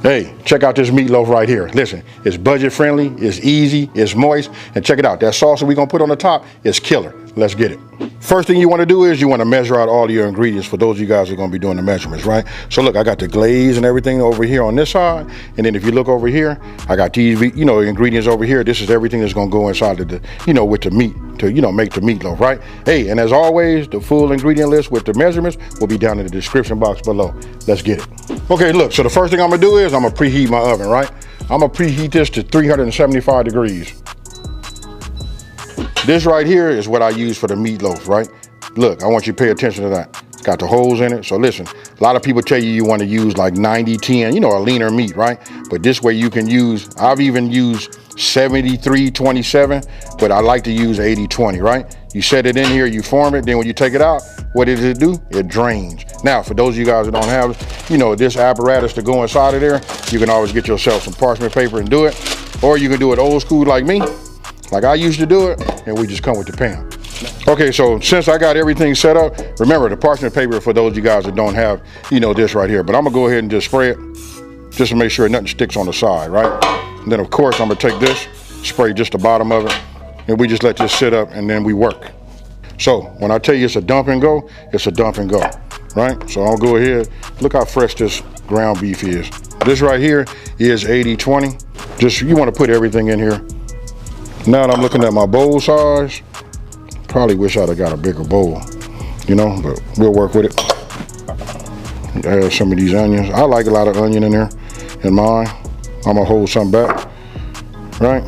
Hey, check out this meatloaf right here. Listen, it's budget friendly, it's easy, it's moist, and check it out. That sauce that we're gonna put on the top is killer. Let's get it. First thing you wanna do is you wanna measure out all your ingredients for those of you guys who are gonna be doing the measurements, right? So look, I got the glaze and everything over here on this side, and then if you look over here, I got these, ingredients over here. This is everything that's gonna go inside of the, with the meat to, make the meatloaf, right? Hey, and as always, the full ingredient list with the measurements will be down in the description box below. Let's get it. Okay, look, so the first thing I'm gonna do is I'm gonna preheat my oven, right? I'm gonna preheat this to 375 degrees. This right here is what I use for the meatloaf, right? Look, I want you to pay attention to that. It's got the holes in it. So listen, a lot of people tell you want to use like 90-10, a leaner meat, right? But this way you can use, I've even used 73-27, but I like to use 80-20, right? You set it in here, you form it, then when you take it out, what does it do? It drains. Now, for those of you guys that don't have, this apparatus to go inside of there, you can always get yourself some parchment paper and do it. Or you can do it old school like me, like I used to do it, and we just come with the pan. Okay, so since I got everything set up, remember the parchment paper for those of you guys that don't have, this right here. But I'm gonna go ahead and just spray it, just to make sure nothing sticks on the side, right? And then of course I'm gonna take this, spray just the bottom of it, and we just let this sit up and then we work. So when I tell you it's a dump and go, it's a dump and go, right? So I'll go ahead, look how fresh this ground beef is. This right here is 80-20. Just, you wanna put everything in here. Now that I'm looking at my bowl size, probably wish I'd have got a bigger bowl, but we'll work with it. Add some of these onions. I like a lot of onion in there in mine. I'm gonna hold some back, right?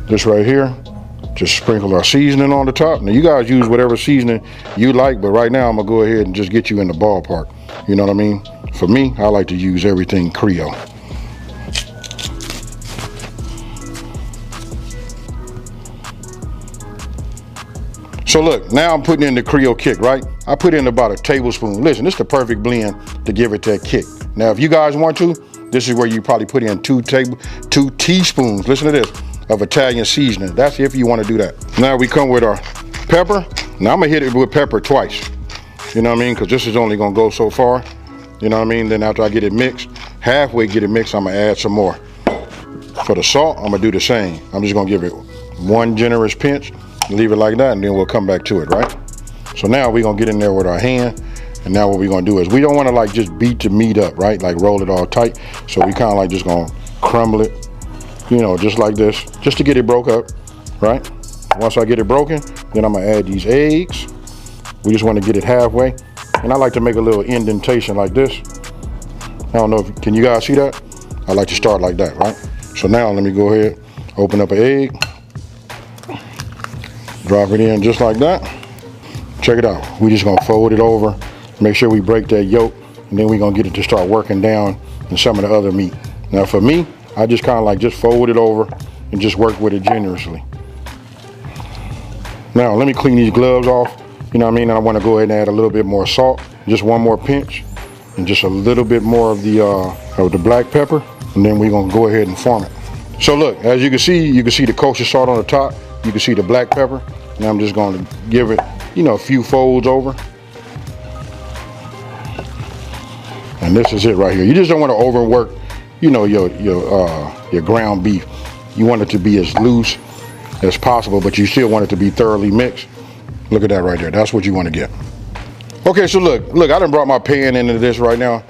This right here, just sprinkle our seasoning on the top. Now you guys use whatever seasoning you like, but right now I'm gonna go ahead and just get you in the ballpark. You know what I mean? For me, I like to use everything Creole. So look, now I'm putting in the Creole kick, right? I put in about a tablespoon. Listen, this is the perfect blend to give it that kick. Now, if you guys want to, this is where you probably put in 2 teaspoons, listen to this, of Italian seasoning. That's if you want to do that. Now we come with our pepper. Now I'm gonna hit it with pepper twice. You know what I mean? Because this is only gonna go so far. You know what I mean? Then after I get it mixed, halfway get it mixed, I'm gonna add some more. For the salt, I'm gonna do the same. I'm just gonna give it one generous pinch, leave it like that, and then we'll come back to it, right? So now we're gonna get in there with our hand, and now what we're gonna do is we don't wanna like just beat the meat up, right? Like roll it all tight. So we kinda like just gonna crumble it, just like this, just to get it broke up, right? Once I get it broken, then I'm gonna add these eggs. We just wanna get it halfway. And I like to make a little indentation like this. I don't know can you guys see that? I like to start like that, right? So now let me go ahead, open up an egg. Drop it in just like that. Check it out. We just gonna fold it over, make sure we break that yolk, and then we're gonna get it to start working down in some of the other meat. Now for me, I just kind of like just fold it over and just work with it generously. Now let me clean these gloves off, you know what I mean? And I wanna go ahead and add a little bit more salt, just one more pinch, and just a little bit more of the black pepper, and then we're gonna go ahead and form it. So look, as you can see the kosher salt on the top, you can see the black pepper. Now I'm just going to give it, a few folds over. And this is it right here. You just don't want to overwork, your ground beef. You want it to be as loose as possible, but you still want it to be thoroughly mixed. Look at that right there. That's what you want to get. Okay, so look, I done brought my pan into this right now.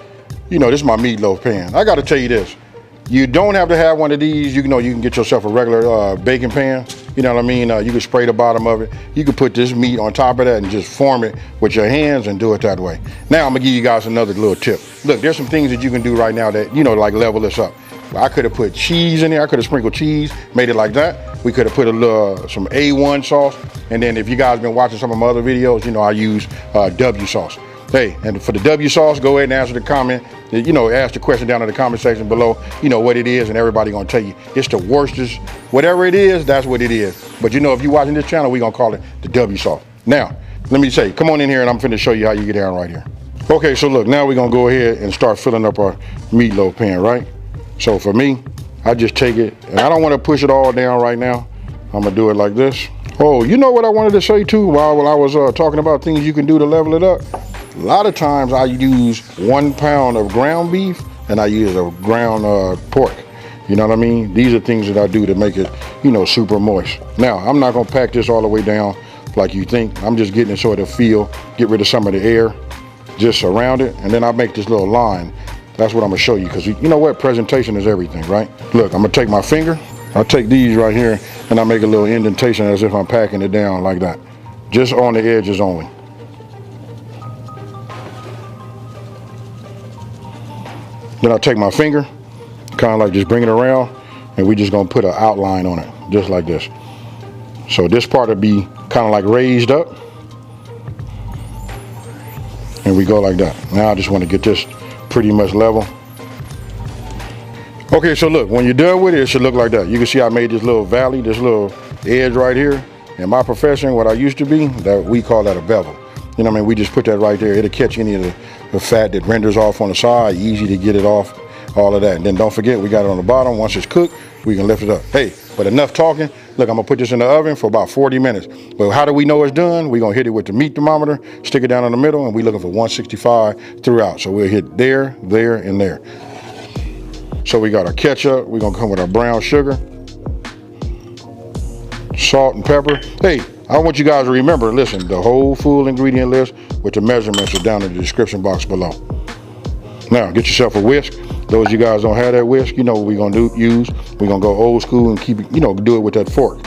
This is my meatloaf pan. I got to tell you this. You don't have to have one of these. You can get yourself a regular baking pan. You know what I mean? You can spray the bottom of it. You can put this meat on top of that and just form it with your hands and do it that way. Now I'm gonna give you guys another little tip. Look, there's some things that you can do right now that, like level this up. I could have put cheese in there. I could have sprinkled cheese, made it like that. We could have put some A1 sauce. And then if you guys been watching some of my other videos, I use W sauce. Hey, and for the W sauce, go ahead and answer the comment. Ask the question down in the comment section below, what it is, and everybody gonna tell you it's the worstest. Whatever it is, that's what it is. But if you're watching this channel, we gonna call it the W sauce. Now, let me say, come on in here and I'm finna show you how you get down right here. Okay, so look, now we're gonna go ahead and start filling up our meatloaf pan, right? So for me, I just take it, and I don't wanna push it all down right now. I'm gonna do it like this. Oh, you know what I wanted to say too while I was talking about things you can do to level it up? A lot of times I use 1 pound of ground beef and I use a ground pork. You know what I mean? These are things that I do to make it, you know, super moist. Now, I'm not gonna pack this all the way down like you think. I'm just getting it so it'll feel, get rid of some of the air just around it, and then I make this little line. That's what I'm gonna show you, because you know what? Presentation is everything, right? Look, I'm gonna take my finger, I'll take these right here, and I make a little indentation as if I'm packing it down like that. Just on the edges only. Then I'll take my finger, kind of like just bring it around, and we just gonna put an outline on it, just like this. So this part will be kind of like raised up, and we go like that. Now I just want to get this pretty much level. Okay, so look, when you're done with it, it should look like that. You can see I made this little valley, this little edge right here. In my profession, what I used to be, that we call that a bevel. You know what I mean? We just put that right there. It'll catch any of the fat that renders off on the side, easy to get it off, all of that. And then don't forget, we got it on the bottom. Once it's cooked, we can lift it up. Hey, but enough talking. Look, I'm gonna put this in the oven for about 40 minutes. But how do we know it's done? We're gonna hit it with the meat thermometer, stick it down in the middle, and we're looking for 165 throughout. So we'll hit there, there, and there. So we got our ketchup. We're gonna come with our brown sugar, salt and pepper. Hey, I want you guys to remember, listen, the whole full ingredient list with the measurements are down in the description box below. Now, get yourself a whisk. Those of you guys don't have that whisk, you know what we're gonna use. We're gonna go old school and keep it, you know, do it with that fork.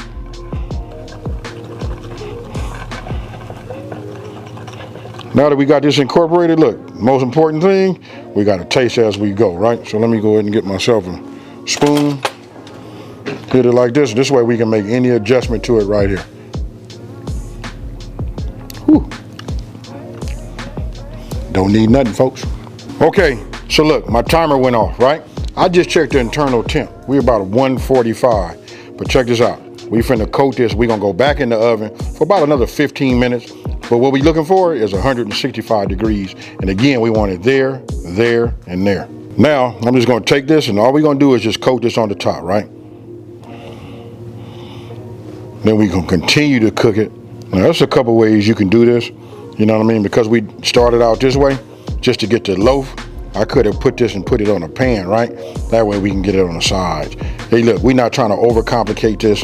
Now that we got this incorporated, look, most important thing, we gotta taste as we go, right? So let me go ahead and get myself a spoon. Hit it like this. This way we can make any adjustment to it right here. Whew. Don't need nothing, folks. Okay, so look, my timer went off, right? I just checked the internal temp. We're about 145, but check this out. We finna coat this. We're gonna go back in the oven for about another 15 minutes. But what we're looking for is 165 degrees. And again, we want it there, there, and there. Now, I'm just gonna take this, and all we're gonna do is just coat this on the top, right? Then we can continue to cook it. Now, there's a couple ways you can do this. You know what I mean? Because we started out this way, just to get the loaf, I could have put this and put it on a pan, right? That way we can get it on the sides. Hey, look, we're not trying to overcomplicate this.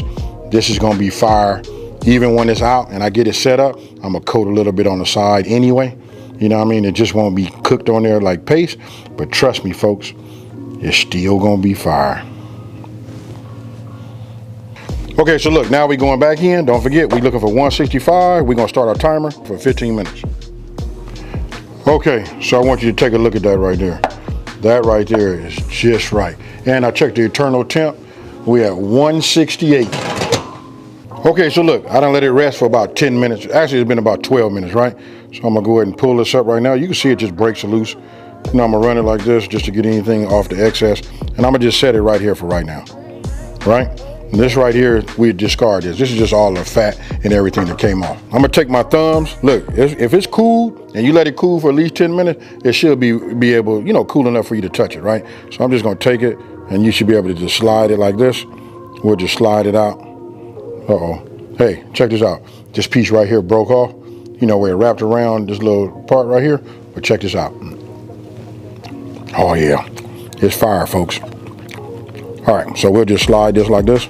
This is gonna be fire. Even when it's out and I get it set up, I'm gonna coat a little bit on the side anyway. You know what I mean? It just won't be cooked on there like paste, but trust me, folks, it's still gonna be fire. Okay, so look, now we're going back in. Don't forget, we're looking for 165. We're gonna start our timer for 15 minutes. Okay, so I want you to take a look at that right there. That right there is just right. And I checked the internal temp. We at 168. Okay, so look, I done let it rest for about 10 minutes. Actually, it's been about 12 minutes, right? So I'm gonna go ahead and pull this up right now. You can see it just breaks loose. You know, I'm gonna run it like this just to get anything off the excess. And I'm gonna just set it right here for right now, right? And this right here, we discard this. This is just all the fat and everything that came off. I'm gonna take my thumbs. Look, if it's cool and you let it cool for at least 10 minutes, it should be able, you know, cool enough for you to touch it, right? So I'm just gonna take it, and you should be able to just slide it like this. We'll just slide it out. Uh-oh. Hey, check this out. This piece right here broke off, you know, where it wrapped around this little part right here. But check this out. Oh yeah, it's fire, folks. All right, so we'll just slide this like this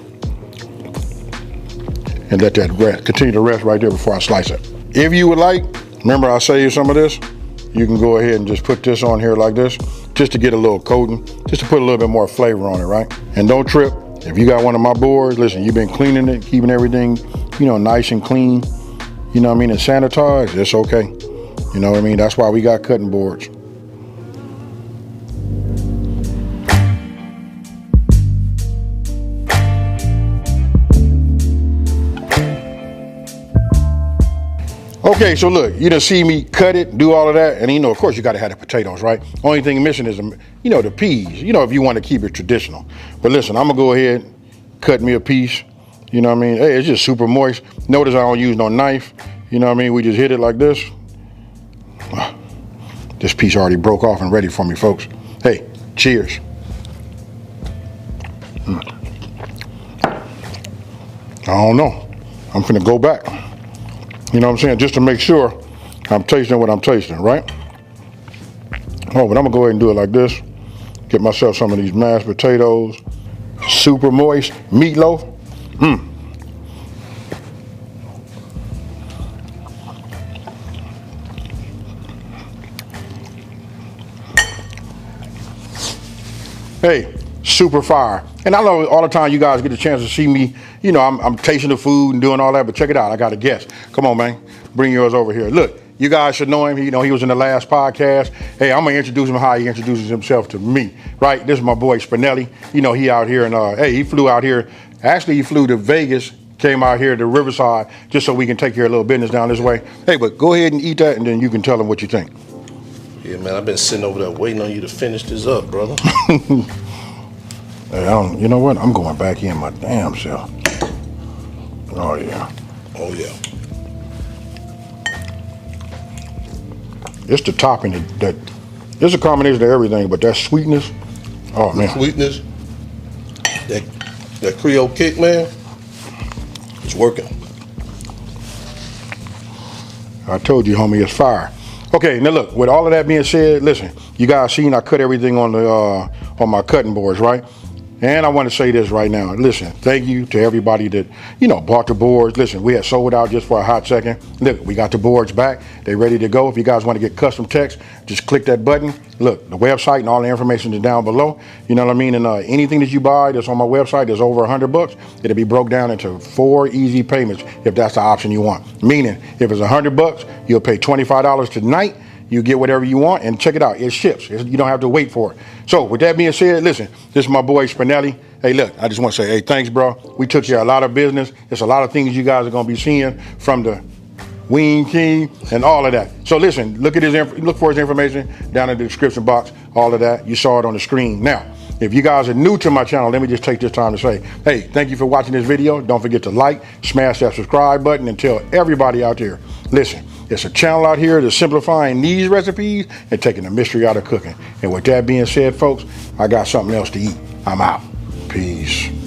and let that rest, continue to rest right there before I slice it. If you would like, remember I saved some of this, you can go ahead and just put this on here like this, just to get a little coating, just to put a little bit more flavor on it, right? And don't trip. If you got one of my boards, listen, you've been cleaning it, keeping everything, you know, nice and clean, you know what I mean, and sanitized, it's okay. You know what I mean? That's why we got cutting boards. Okay, so look, you done see me cut it, do all of that, and you know, of course you gotta have the potatoes, right? Only thing missing is, you know, the peas, you know, if you wanna keep it traditional. But listen, I'm gonna go ahead, cut me a piece, you know what I mean? Hey, it's just super moist. Notice I don't use no knife, you know what I mean? We just hit it like this. This piece already broke off and ready for me, folks. Hey, cheers. I don't know, I'm finna go back. You know what I'm saying? Just to make sure I'm tasting what I'm tasting, right? Oh, but I'm gonna go ahead and do it like this. Get myself some of these mashed potatoes, super moist meatloaf. Hey, super fire. And I know all the time you guys get a chance to see me, you know, I'm tasting the food and doing all that, but check it out. I got a guest. Come on, man. Bring yours over here. Look, you guys should know him. You know, he was in the last podcast. Hey, I'm going to introduce him how he introduces himself to me, right? This is my boy Spinelli. You know, he out here and, hey, he flew out here. Actually, he flew to Vegas, came out here to Riverside just so we can take care of a little business down this way. Hey, but go ahead and eat that and then you can tell him what you think. Yeah, man, I've been sitting over there waiting on you to finish this up, brother. Hey, you know what? I'm going back in my damn self. Oh, yeah. Oh, yeah. It's the topping that it's a combination of everything, but that sweetness, oh, man. Sweetness, that Creole kick, man, it's working. I told you, homie, it's fire. Okay, now look, with all of that being said, listen, you guys seen I cut everything on the on my cutting boards, right? And I want to say this right now. Listen, thank you to everybody that, you know, bought the boards. Listen, we had sold out just for a hot second. Look, we got the boards back. They ready to go. If you guys want to get custom text, just click that button. Look, the website and all the information is down below. You know what I mean? And anything that you buy that's on my website that's over $100, it'll be broke down into 4 easy payments if that's the option you want. Meaning, if it's $100, you'll pay $25 tonight. You get whatever you want, and check it out. It ships. You don't have to wait for it. So with that being said, listen, this is my boy Spinelli. Hey, look, I just want to say, hey, thanks, bro. We took care of a lot of business. There's a lot of things you guys are going to be seeing from the Wing King and all of that. So listen, look for his information down in the description box, all of that. You saw it on the screen. Now, if you guys are new to my channel, let me just take this time to say, hey, thank you for watching this video. Don't forget to like, smash that subscribe button, and tell everybody out there, listen, it's a channel out here that's simplifying these recipes and taking the mystery out of cooking. And with that being said, folks, I got something else to eat. I'm out. Peace.